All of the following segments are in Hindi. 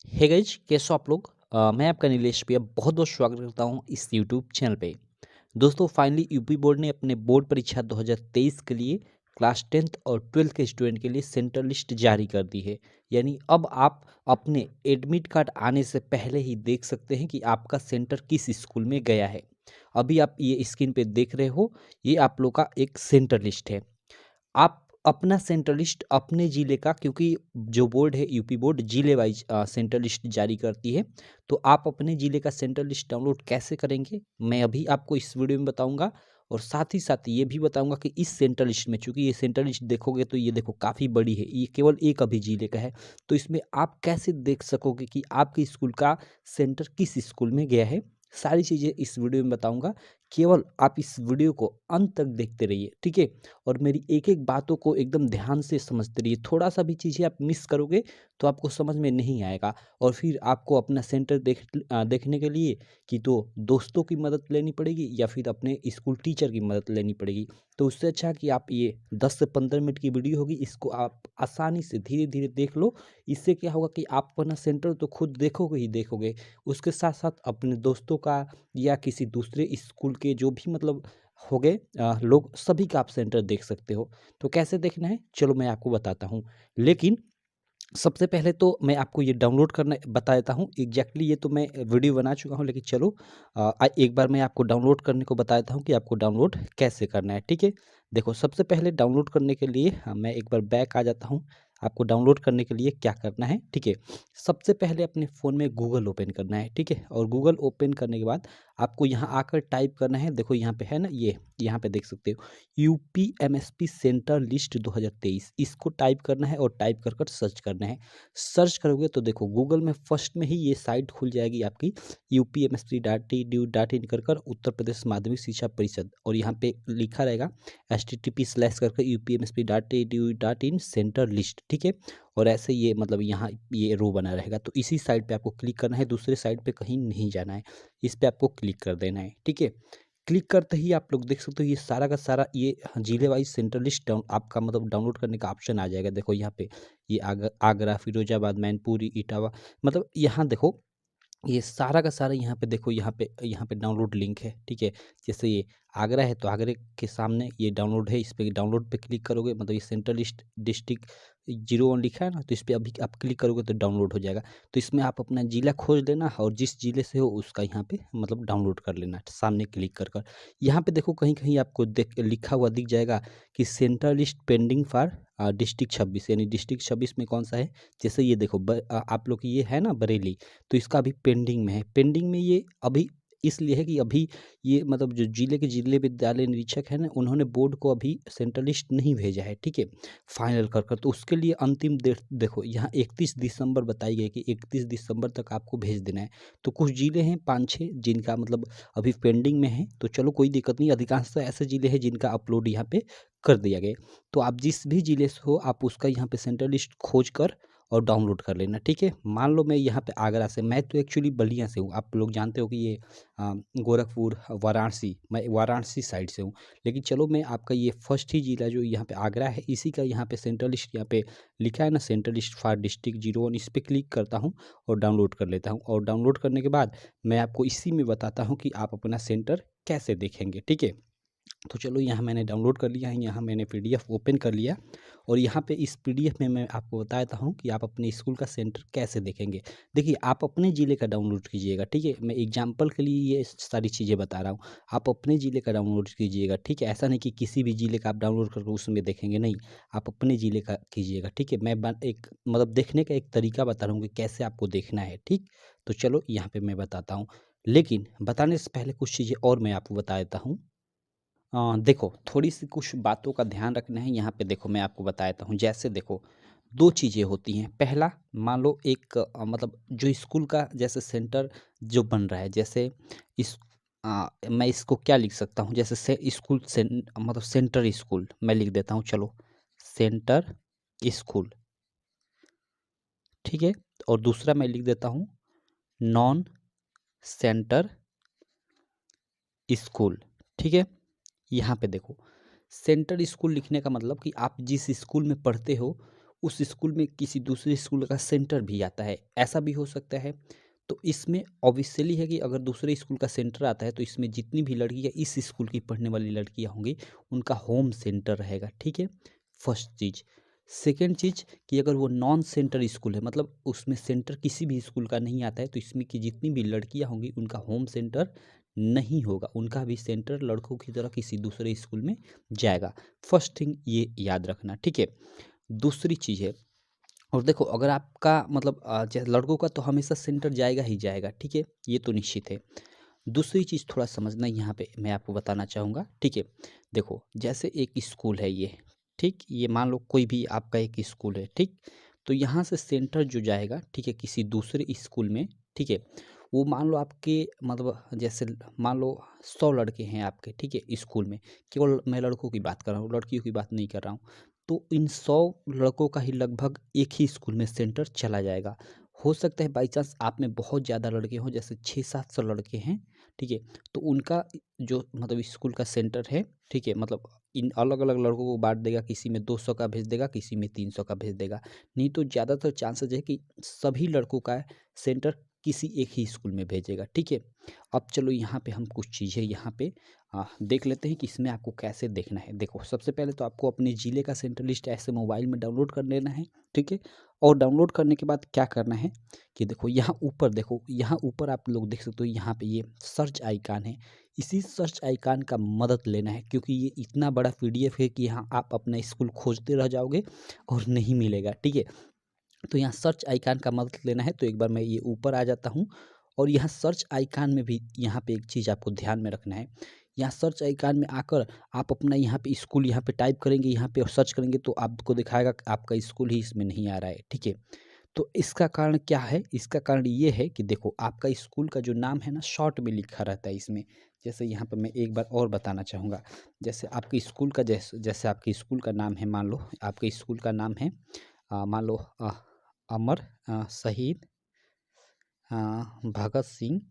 हे गाइज, कैसे हो आप लोग। मैं आपका नीलेश भैया बहुत बहुत स्वागत करता हूं इस यूट्यूब चैनल पे। दोस्तों, फाइनली यूपी बोर्ड ने अपने बोर्ड परीक्षा 2023 के लिए क्लास 10th और 12th के स्टूडेंट के लिए सेंटर लिस्ट जारी कर दी है। यानी अब आप अपने एडमिट कार्ड आने से पहले ही देख सकते हैं कि आपका सेंटर किस स्कूल में गया है। अभी आप ये स्क्रीन पे देख रहे हो, ये आप लोग का एक सेंटर लिस्ट है। आप अपना सेंट्रल लिस्ट अपने ज़िले का, क्योंकि जो बोर्ड है यूपी बोर्ड ज़िले वाइज सेंट्रल लिस्ट जारी करती है, तो आप अपने ज़िले का सेंट्रल लिस्ट डाउनलोड कैसे करेंगे मैं अभी आपको इस वीडियो में बताऊंगा। और साथ ही साथ ये भी बताऊंगा कि इस सेंट्रल लिस्ट में, चूंकि ये सेंट्रल लिस्ट देखोगे तो ये देखो काफ़ी बड़ी है, ये केवल एक अभी ज़िले का है, तो इसमें आप कैसे देख सकोगे कि आपके स्कूल का सेंटर किस स्कूल में गया है। सारी चीज़ें इस वीडियो में बताऊंगा। केवल आप इस वीडियो को अंत तक देखते रहिए, ठीक है। और मेरी एक एक बातों को एकदम ध्यान से समझते रहिए। थोड़ा सा भी चीज़ें आप मिस करोगे तो आपको समझ में नहीं आएगा, और फिर आपको अपना सेंटर देखने के लिए कि तो दोस्तों की मदद लेनी पड़ेगी या फिर अपने स्कूल टीचर की मदद लेनी पड़ेगी। तो उससे अच्छा कि आप ये 10 से 15 मिनट की वीडियो होगी, इसको आप आसानी से धीरे धीरे देख लो। इससे क्या होगा कि आप अपना सेंटर तो खुद देखोगे ही देखोगे, उसके साथ साथ अपने दोस्तों का या किसी दूसरे स्कूल के जो भी मतलब हो गए लोग, सभी का आप सेंटर देख सकते हो। तो कैसे देखना है चलो मैं आपको बताता हूँ। लेकिन सबसे पहले तो मैं आपको ये डाउनलोड करना बता देता हूँ। एग्जैक्टली ये तो मैं वीडियो बना चुका हूँ, लेकिन चलो एक बार मैं आपको डाउनलोड करने को बता देता हूँ कि आपको डाउनलोड कैसे करना है, ठीक है। देखो, सबसे पहले डाउनलोड करने के लिए मैं एक बार बैक आ जाता हूँ। आपको डाउनलोड करने के लिए क्या करना है, ठीक है। सबसे पहले अपने फ़ोन में गूगल ओपन करना है, ठीक है। और गूगल ओपन करने के बाद आपको यहाँ आकर टाइप करना है। देखो यहाँ पे है ना, ये यहाँ पे देख सकते हो यूपीएमएसपी सेंटर लिस्ट 2023, इसको टाइप करना है और टाइप कर सर्च करना है। सर्च करोगे तो देखो गूगल में फर्स्ट में ही ये साइट खुल जाएगी आपकी, upmsp.edu.in कर उत्तर प्रदेश माध्यमिक शिक्षा परिषद, और यहाँ पे लिखा रहेगा http/ करके upmsp.edu.in सेंटर लिस्ट, ठीक है। और ऐसे ये मतलब यहाँ ये रो बना रहेगा, तो इसी साइट पे आपको क्लिक करना है, दूसरे साइट पे कहीं नहीं जाना है। इस पे आपको क्लिक कर देना है, ठीक है। क्लिक करते ही आप लोग देख सकते हो ये सारा का सारा ये जिले वाइज सेंट्रल लिस्ट डाउन आपका मतलब डाउनलोड करने का ऑप्शन आ जाएगा। देखो यहाँ पे ये आगरा, फिरोजाबाद, मैनपुरी, इटावा, मतलब यहाँ देखो ये सारा का सारा यहाँ पे देखो, यहाँ पे डाउनलोड लिंक है, ठीक है। जैसे ये आगरा है तो आगरे के सामने ये डाउनलोड है, इस पे डाउनलोड पे क्लिक करोगे, मतलब ये सेंट्रल लिस्ट डिस्ट्रिक्ट 01 लिखा है ना, तो इस पे अभी आप क्लिक करोगे तो डाउनलोड हो जाएगा। तो इसमें आप अपना जिला खोज लेना और जिस जिले से हो उसका यहाँ पे मतलब डाउनलोड कर लेना, सामने क्लिक कर कर। यहाँ पे देखो कहीं कहीं आपको देख लिखा हुआ दिख जाएगा कि central list pending for district 26, यानी डिस्ट्रिक्ट 26 में कौन सा है। जैसे ये देखो आप लोग की ये है ना बरेली, तो इसका अभी पेंडिंग में है। पेंडिंग में ये अभी इसलिए है कि अभी ये मतलब जो जिले के जिले विद्यालय निरीक्षक है ना, उन्होंने बोर्ड को अभी सेंट्रल लिस्ट नहीं भेजा है, ठीक है, फाइनल कर तो उसके लिए अंतिम डेट देखो यहाँ 31 दिसंबर बताई गई कि 31 दिसंबर तक आपको भेज देना है। तो कुछ जिले हैं 5-6 जिनका मतलब अभी पेंडिंग में है, तो चलो कोई दिक्कत नहीं, अधिकांशतः ऐसे जिले हैं जिनका अपलोड यहाँ पे कर दिया गया। तो आप जिस भी जिले से हो आप उसका यहाँ पे सेंट्रल लिस्ट खोज कर और डाउनलोड कर लेना, ठीक है। मान लो मैं यहाँ पे आगरा से, मैं तो एक्चुअली बलिया से हूँ, आप लोग जानते हो कि ये गोरखपुर, वाराणसी, मैं वाराणसी साइड से हूँ। लेकिन चलो मैं आपका ये फर्स्ट ही जिला जो यहाँ पे आगरा है, इसी का यहाँ पे सेंट्रल लिस्ट यहाँ पे लिखा है ना, सेंट्रल लिस्ट फॉर डिस्ट्रिक्ट 01, इस पर क्लिक करता हूँ और डाउनलोड कर लेता हूँ। और डाउनलोड करने के बाद मैं आपको इसी में बताता हूँ कि आप अपना सेंटर कैसे देखेंगे, ठीक है। तो चलो यहाँ मैंने डाउनलोड कर लिया है, यहाँ मैंने पीडीएफ ओपन कर लिया, और यहाँ पे इस पीडीएफ में मैं आपको बताता हूँ कि आप अपने स्कूल का सेंटर कैसे देखेंगे। देखिए, आप अपने ज़िले का डाउनलोड कीजिएगा, ठीक है। मैं एग्जांपल के लिए ये सारी चीज़ें बता रहा हूँ। आप अपने ज़िले का डाउनलोड कीजिएगा, ठीक है। ऐसा नहीं कि किसी भी ज़िले का आप डाउनलोड करके उसमें देखेंगे, नहीं, आप अपने ज़िले का कीजिएगा, ठीक है। मैं एक मतलब देखने का एक तरीका बता रहा हूँ कि कैसे आपको देखना है, ठीक। तो चलो यहाँ पर मैं बताता हूँ, लेकिन बताने से पहले कुछ चीज़ें और मैं आपको बता देता हूँ। देखो, थोड़ी-सी कुछ बातों का ध्यान रखना है यहाँ पे। देखो मैं आपको बता देता हूँ, जैसे देखो 2 चीज़ें होती हैं। पहला, मान लो एक मतलब जो स्कूल का जैसे सेंटर जो बन रहा है, जैसे इस मैं इसको क्या लिख सकता हूँ, जैसे से स्कूल मतलब सेंटर स्कूल मैं लिख देता हूँ, चलो सेंटर स्कूल, ठीक है। और दूसरा मैं लिख देता हूँ नॉन सेंटर स्कूल, ठीक है। यहाँ पे देखो, सेंटर स्कूल लिखने का मतलब कि आप जिस स्कूल में पढ़ते हो उस स्कूल में किसी दूसरे स्कूल का सेंटर भी आता है, ऐसा भी हो सकता है। तो इसमें ऑब्वियसली है कि अगर दूसरे स्कूल का सेंटर आता है तो इसमें जितनी भी लड़कियाँ इस स्कूल की पढ़ने वाली लड़कियाँ होंगी उनका होम सेंटर रहेगा, ठीक है। फर्स्ट चीज़। सेकंड चीज़ कि अगर वो नॉन सेंटर स्कूल है, मतलब उसमें सेंटर किसी भी स्कूल का नहीं आता है, तो इसमें की जितनी भी लड़कियाँ होंगी उनका होम सेंटर नहीं होगा, उनका भी सेंटर लड़कों की तरह किसी दूसरे स्कूल में जाएगा। फर्स्ट थिंग ये याद रखना, ठीक है। दूसरी चीज़ है, और देखो अगर आपका मतलब जैसे लड़कों का तो हमेशा सेंटर जाएगा ही जाएगा, ठीक है, ये तो निश्चित है। दूसरी चीज़ थोड़ा समझना यहाँ पे मैं आपको बताना चाहूँगा, ठीक है। देखो जैसे एक स्कूल है ये, ठीक, ये मान लो कोई भी आपका एक स्कूल है, ठीक। तो यहाँ से सेंटर जो जाएगा, ठीक है, किसी दूसरे स्कूल में, ठीक है, वो मान लो आपके मतलब जैसे मान लो 100 लड़के हैं आपके, ठीक है, स्कूल में। केवल मैं लड़कों की बात कर रहा हूँ, लड़कियों की बात नहीं कर रहा हूँ। तो इन 100 लड़कों का ही लगभग एक ही स्कूल में सेंटर चला जाएगा। हो सकता है बाई चांस आप में बहुत ज़्यादा लड़के हों, जैसे 600-700 लड़के हैं, ठीक है, तो उनका जो मतलब स्कूल का सेंटर है, ठीक है, मतलब इन अलग-अलग लड़कों को बाँट देगा, किसी में 200 का भेज देगा, किसी में 300 का भेज देगा। नहीं तो ज़्यादातर चांसेज़ है कि सभी लड़कों का सेंटर किसी एक ही स्कूल में भेजेगा, ठीक है। अब चलो यहाँ पे हम कुछ चीज़ें यहाँ पे देख लेते हैं कि इसमें आपको कैसे देखना है। देखो सबसे पहले तो आपको अपने ज़िले का सेंटर लिस्ट ऐसे मोबाइल में डाउनलोड कर लेना है, ठीक है। और डाउनलोड करने के बाद क्या करना है कि देखो यहाँ ऊपर, देखो यहाँ ऊपर आप लोग देख सकते हो, यहाँ पे ये सर्च आइकन है। इसी सर्च आइकन का मदद लेना है, क्योंकि ये इतना बड़ा पीडीएफ है कि यहाँ आप अपना स्कूल खोजते रह जाओगे और नहीं मिलेगा, ठीक है। तो यहाँ सर्च आइकन का मदद लेना है। तो एक बार मैं ये ऊपर आ जाता हूँ, और यहाँ सर्च आइकन में भी यहाँ पे एक चीज़ आपको ध्यान में रखना है। यहाँ सर्च आइकन में आकर आप अपना यहाँ पे स्कूल यहाँ पे टाइप करेंगे, यहाँ पे और सर्च करेंगे तो आपको दिखाएगा कि आपका स्कूल ही इसमें नहीं आ रहा है, ठीक है। तो इसका कारण क्या है? इसका कारण ये है कि देखो आपका स्कूल का जो नाम है ना, शॉर्ट में लिखा रहता है इसमें। जैसे यहाँ पे मैं एक बार और बताना चाहूँगा, जैसे आपके स्कूल का जैसे आपके स्कूल का नाम है, मान लो आपके स्कूल का नाम है मान लो अमर शहीद भगत सिंह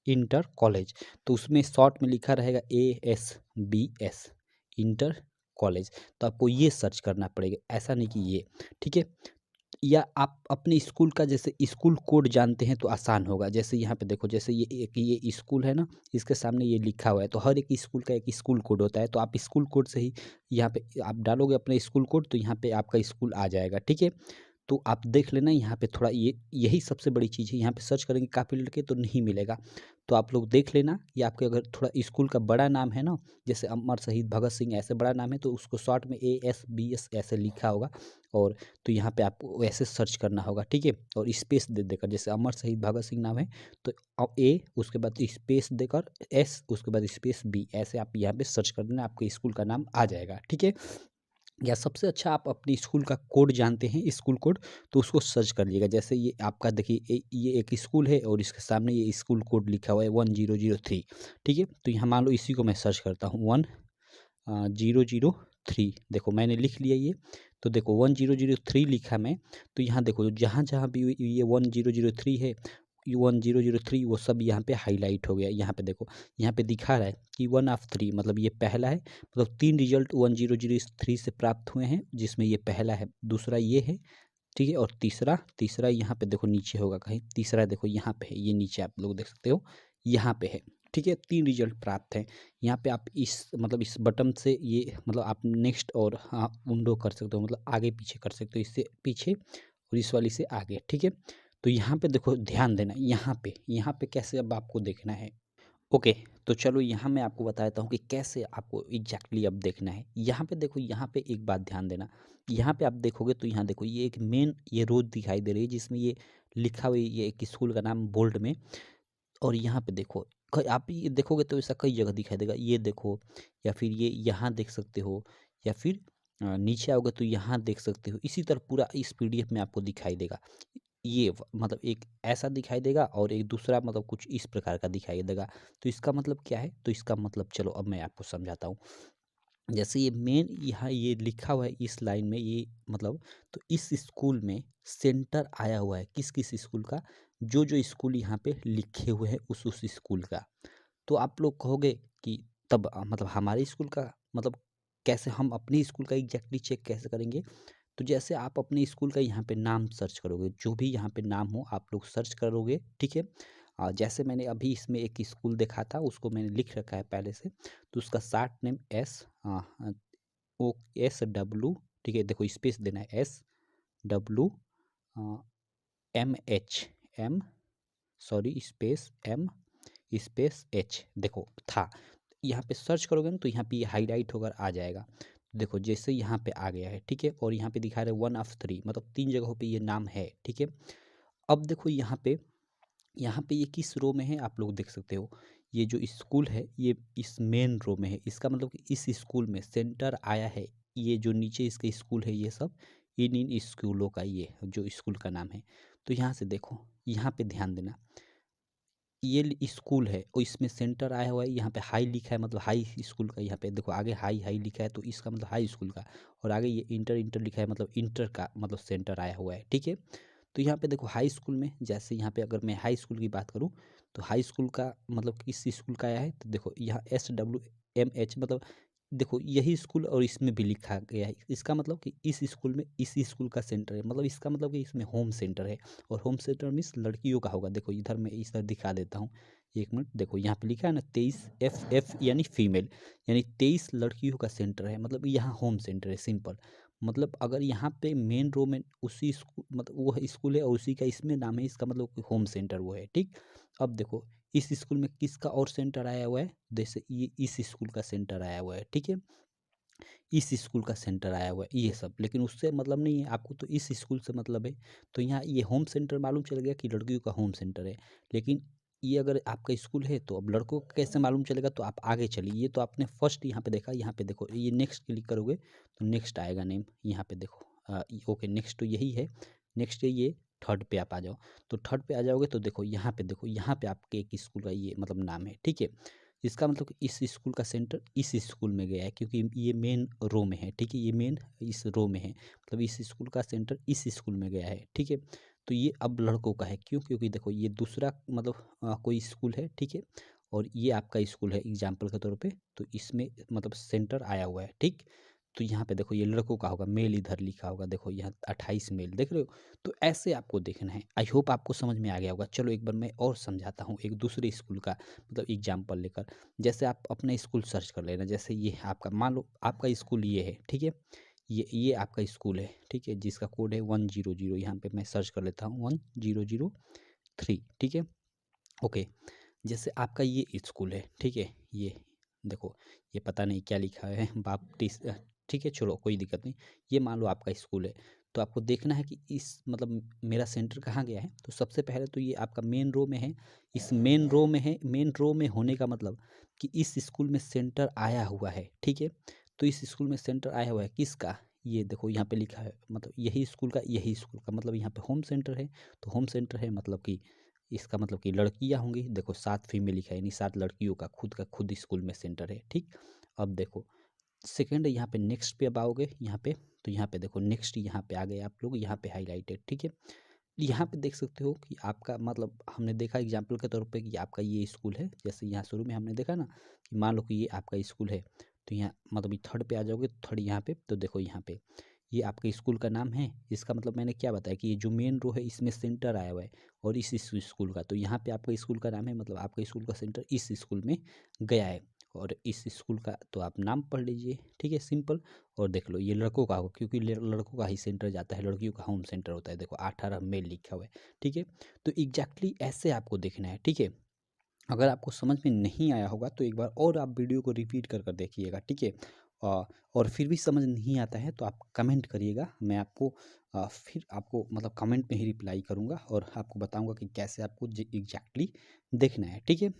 इंटर कॉलेज। तो उसमें शॉर्ट में लिखा रहेगा ASBS इंटर कॉलेज। तो आपको ये सर्च करना पड़ेगा, ऐसा नहीं कि ये, ठीक है। या आप अपने स्कूल का जैसे स्कूल कोड जानते हैं तो आसान होगा। जैसे यहाँ पे देखो, जैसे ये स्कूल है ना, इसके सामने ये लिखा हुआ है, तो हर एक स्कूल का एक स्कूल कोड होता है। तो आप स्कूल कोड से ही यहाँ पे आप डालोगे अपना स्कूल कोड, तो यहाँ पे आपका स्कूल आ जाएगा, ठीक है। तो आप देख लेना यहाँ पे थोड़ा, ये यही सबसे बड़ी चीज़ है। यहाँ पे सर्च करेंगे काफ़ी लड़के तो नहीं मिलेगा, तो आप लोग देख लेना। ये आपके अगर थोड़ा स्कूल का बड़ा नाम है ना, जैसे अमर शहीद भगत सिंह ऐसे बड़ा नाम है, तो उसको शॉर्ट में ASBS ऐसे लिखा होगा। और तो यहाँ पे आपको ऐसे सर्च करना होगा, ठीक है। और स्पेस दे देकर, जैसे अमर शहीद भगत सिंह नाम है तो A उसके बाद स्पेस देकर S उसके बाद स्पेस B, ऐसे आप यहाँ पे सर्च कर देना, आपके स्कूल का नाम आ जाएगा, ठीक है। या सबसे अच्छा आप अपने स्कूल का कोड जानते हैं, स्कूल कोड, तो उसको सर्च कर लीजिएगा। जैसे ये आपका देखिए ये एक स्कूल है और इसके सामने ये स्कूल कोड लिखा हुआ है 1003, ठीक है। तो यहाँ मान लो इसी को मैं सर्च करता हूँ 1003। देखो मैंने लिख लिया ये। तो देखो 1003 लिखा मैं। तो यहाँ देखो जहाँ जहाँ भी ये 1003 है, ये 1003 वो सब यहाँ पे हाईलाइट हो गया। यहाँ पे देखो, यहाँ पे दिखा रहा है कि 1 ऑफ 3, मतलब ये पहला है। मतलब 3 रिजल्ट 1003 से प्राप्त हुए हैं, जिसमें ये पहला है, दूसरा ये है, ठीक है, और तीसरा तीसरा यहाँ पे देखो नीचे होगा कहीं, तीसरा देखो यहाँ पे है, ये नीचे आप लोग देख सकते हो, यहाँ पे है, ठीक है। 3 रिजल्ट प्राप्त हैं। यहाँ पे आप इस मतलब इस बटन से ये मतलब आप नेक्स्ट और विंडो कर सकते हो, मतलब आगे पीछे कर सकते हो, इससे पीछे और इस वाली से आगे, ठीक है। तो यहाँ पे देखो ध्यान देना, यहाँ पे कैसे अब आपको देखना है। ओके, तो चलो यहाँ मैं आपको बताता हूँ कि कैसे आपको एग्जैक्टली अब देखना है। यहाँ पे देखो, यहाँ पे एक बात ध्यान देना। यहाँ पे आप देखोगे तो यहाँ देखो ये एक मेन ये रोड दिखाई दे रही है, जिसमें ये लिखा हुआ है, ये एक स्कूल का नाम बोल्ड में। और यहाँ पे देखो आप ये देखोगे तो ऐसा कई जगह दिखाई देगा, ये देखो, या फिर ये यहाँ देख सकते हो, या फिर नीचे आओगे तो यहाँ देख सकते हो। इसी तरह पूरा इस PDF में आपको दिखाई देगा। ये मतलब एक ऐसा दिखाई देगा और एक दूसरा मतलब कुछ इस प्रकार का दिखाई देगा। तो इसका मतलब क्या है? तो इसका मतलब चलो अब मैं आपको समझाता हूँ। जैसे ये मेन यहाँ ये लिखा हुआ है इस लाइन में, ये मतलब तो इस स्कूल में सेंटर आया हुआ है किस किस स्कूल का, जो जो स्कूल यहाँ पे लिखे हुए हैं उस स्कूल का। तो आप लोग कहोगे कि तब मतलब हमारे स्कूल का मतलब कैसे हम अपने स्कूल का एग्जैक्टली चेक कैसे करेंगे? तो जैसे आप अपने स्कूल का यहाँ पे नाम सर्च करोगे, जो भी यहाँ पे नाम हो आप लोग सर्च करोगे, ठीक है। जैसे मैंने अभी इसमें एक स्कूल देखा था, उसको मैंने लिख रखा है पहले से, तो उसका शार्ट नेम SOSW, ठीक है, देखो स्पेस देना है, SWMH, sorry space M space H, देखो था। यहाँ पे सर्च करोगे ना तो यहाँ पे ये हाईलाइट होकर आ जाएगा। देखो जैसे यहाँ पे आ गया है, ठीक है, और यहाँ पे दिखा रहा है 1 ऑफ 3, मतलब 3 जगहों पे ये नाम है, ठीक है। अब देखो यहाँ पे ये किस रो में है आप लोग देख सकते हो। ये जो स्कूल है ये इस मेन रो में है, इसका मतलब कि इस स्कूल में सेंटर आया है। ये जो नीचे इसके स्कूल है ये सब इन स्कूलों का ये जो स्कूल का नाम है। तो यहाँ से देखो, यहाँ पे ध्यान देना, ये स्कूल है और इसमें सेंटर आया हुआ है, यहाँ पे हाई लिखा है, मतलब हाई स्कूल का। यहाँ पे देखो आगे हाई हाई लिखा है तो इसका मतलब हाई स्कूल का, और आगे ये इंटर इंटर लिखा है मतलब इंटर का, मतलब सेंटर आया हुआ है, ठीक है। तो यहाँ पे देखो हाई स्कूल में, जैसे यहाँ पे अगर मैं हाई स्कूल की बात करूँ तो हाई स्कूल का मतलब किस स्कूल का आया है, तो देखो यहाँ SWMH, मतलब देखो यही स्कूल और इसमें भी लिखा गया है। इसका मतलब कि इस स्कूल में इस स्कूल का सेंटर है, मतलब इसका मतलब कि इसमें होम सेंटर है। और होम सेंटर मीन्स लड़कियों का होगा। देखो इधर मैं इधर दिखा देता हूँ, एक मिनट। देखो यहाँ पे लिखा है ना 23FF यानी फीमेल, यानी 23 लड़कियों का सेंटर है, मतलब यहाँ होम सेंटर है, सिंपल। मतलब अगर यहाँ पे मेन रो में उसी स्कूल, मतलब वो स्कूल है और उसी का इसमें नाम है, इसका मतलब कि होम सेंटर वो है, ठीक। अब देखो इस स्कूल में किसका और सेंटर आया हुआ है, जैसे ये इस स्कूल का सेंटर आया हुआ है, ठीक है। इस स्कूल का सेंटर आया हुआ है ये सब, लेकिन उससे मतलब नहीं है आपको, तो इस स्कूल से मतलब है। तो यहाँ ये होम सेंटर मालूम चल गया कि लड़कियों का होम सेंटर है। लेकिन ये अगर आपका स्कूल है तो अब लड़कों का कैसे मालूम चलेगा, तो आप आगे चलिए। ये तो आपने फर्स्ट यहाँ पे देखा, यहाँ पे देखो ये नेक्स्ट क्लिक करोगे तो नेक्स्ट आएगा नेम, यहाँ पे देखो। ओके नेक्स्ट तो यही है, नेक्स्ट है ये, थर्ड पे आप आ जाओ। तो थर्ड पे आ जाओगे तो देखो यहाँ पे, देखो यहाँ पे आपके एक स्कूल का ये मतलब नाम है, ठीक है। इसका मतलब कि इस स्कूल का सेंटर इस स्कूल में गया है, क्योंकि ये मेन रो में है, ठीक है। ये मेन इस रो में है, मतलब इस स्कूल का सेंटर इस स्कूल में गया है, ठीक है। तो ये अब लड़कों का है, क्यों, क्योंकि देखो ये दूसरा मतलब कोई स्कूल है, ठीक है, और ये आपका स्कूल है एग्जाम्पल के तौर पे, तो इसमें मतलब सेंटर आया हुआ है, ठीक। तो यहाँ पे देखो ये लड़कों का होगा, मेल इधर लिखा होगा, देखो यहाँ 28 मेल, देख रहे हो। तो ऐसे आपको देखना है। आई होप आपको समझ में आ गया होगा। चलो एक बार मैं और समझाता हूँ एक दूसरे स्कूल का मतलब एग्जाम्पल लेकर। जैसे आप अपना स्कूल सर्च कर लेना, जैसे ये आपका, मान लो आपका स्कूल ये है, ठीक है। ये आपका स्कूल है, ठीक है, जिसका कोड है 100। यहाँ पे मैं सर्च कर लेता हूँ 1003, ठीक है। ओके, जैसे आपका ये स्कूल है, ठीक है, ये देखो, ये पता नहीं क्या लिखा है, बाप्टिस्ट, ठीक है, चलो कोई दिक्कत नहीं। ये मान लो आपका स्कूल है, तो आपको देखना है कि इस मतलब मेरा सेंटर कहाँ गया है। तो सबसे पहले तो ये आपका मेन रो में है, इस मेन रो में है। मेन रो में होने का मतलब कि इस स्कूल में सेंटर आया हुआ है, ठीक है। तो इस स्कूल में सेंटर आया हुआ है किसका, ये देखो यहाँ पे लिखा है, मतलब यही स्कूल का, यही स्कूल का, मतलब यहाँ पे होम सेंटर है। तो होम सेंटर है मतलब कि इसका मतलब कि लड़कियां होंगी, देखो 7 फीमेल लिखा है, यानी 7 लड़कियों का खुद स्कूल में सेंटर है, ठीक। अब देखो सेकंड यहाँ पे नेक्स्ट पे अब आओगे यहाँ पे, तो यहाँ पे देखो नेक्स्ट यहाँ पे आ गए आप लोग, यहाँ पे हाईलाइटेड, ठीक है। यहाँ पे देख सकते हो कि आपका मतलब हमने देखा एग्जाम्पल के तौर पे कि आपका ये स्कूल है। जैसे यहाँ शुरू में हमने देखा ना कि मान लो कि ये आपका स्कूल है, तो यहाँ मतलब ये थर्ड पे आ जाओगे, थर्ड यहाँ पे, तो देखो यहाँ पे ये आपके स्कूल का नाम है। इसका मतलब मैंने क्या बताया कि ये जो मेन रो है इसमें सेंटर आया हुआ है, और इस स्कूल का, तो यहाँ पे आपका स्कूल का नाम है, मतलब आपका स्कूल का सेंटर इस स्कूल में गया है। और इस स्कूल का तो आप नाम पढ़ लीजिए, ठीक है, सिंपल। और देख लो ये लड़कों का होगा, क्योंकि लड़कों का ही सेंटर जाता है, लड़कियों का होम सेंटर होता है। देखो 18 मेल लिखा हुआ है, ठीक है। तो एग्जैक्टली ऐसे आपको देखना है, ठीक है। अगर आपको समझ में नहीं आया होगा तो एक बार और आप वीडियो को रिपीट कर कर देखिएगा, ठीक है। और फिर भी समझ नहीं आता है तो आप कमेंट करिएगा, मैं आपको फिर आपको मतलब कमेंट में ही रिप्लाई करूँगा और आपको बताऊँगा कि कैसे आपको एग्जैक्टली देखना है, ठीक है।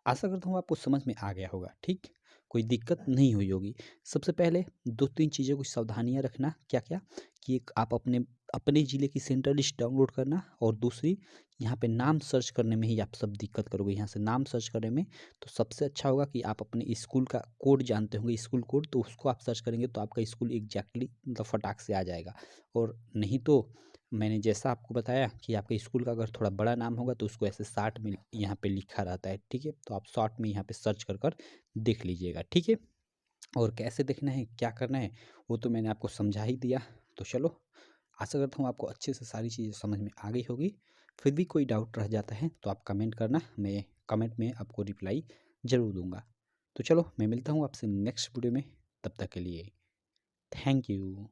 आशा करता हूँ आपको समझ में आ गया होगा, ठीक। कोई दिक्कत नहीं हुई होगी। सबसे पहले 2-3 चीज़ों की सावधानियाँ रखना, क्या-क्या, कि एक आप अपने अपने ज़िले की सेंट्रल लिस्ट डाउनलोड करना, और दूसरी यहाँ पे नाम सर्च करने में ही आप सब दिक्कत करोगे। यहाँ से नाम सर्च करने में तो सबसे अच्छा होगा कि आप अपने स्कूल का कोड जानते होंगे, स्कूल कोड, तो उसको आप सर्च करेंगे तो आपका स्कूल एग्जैक्टली मतलब फटाक से आ जाएगा। और नहीं तो मैंने जैसा आपको बताया कि आपके स्कूल का अगर थोड़ा बड़ा नाम होगा तो उसको ऐसे शॉर्ट में यहाँ पे लिखा रहता है, ठीक है। तो आप शॉर्ट में यहाँ पे सर्च कर कर देख लीजिएगा, ठीक है। और कैसे देखना है, क्या करना है, वो तो मैंने आपको समझा ही दिया। तो चलो, आशा करता हूँ आपको अच्छे से सारी चीज़ें समझ में आ गई होगी। फिर भी कोई डाउट रह जाता है तो आप कमेंट करना, मैं कमेंट में आपको रिप्लाई ज़रूर दूंगा। तो चलो, मैं मिलता हूँ आपसे नेक्स्ट वीडियो में, तब तक के लिए थैंक यू।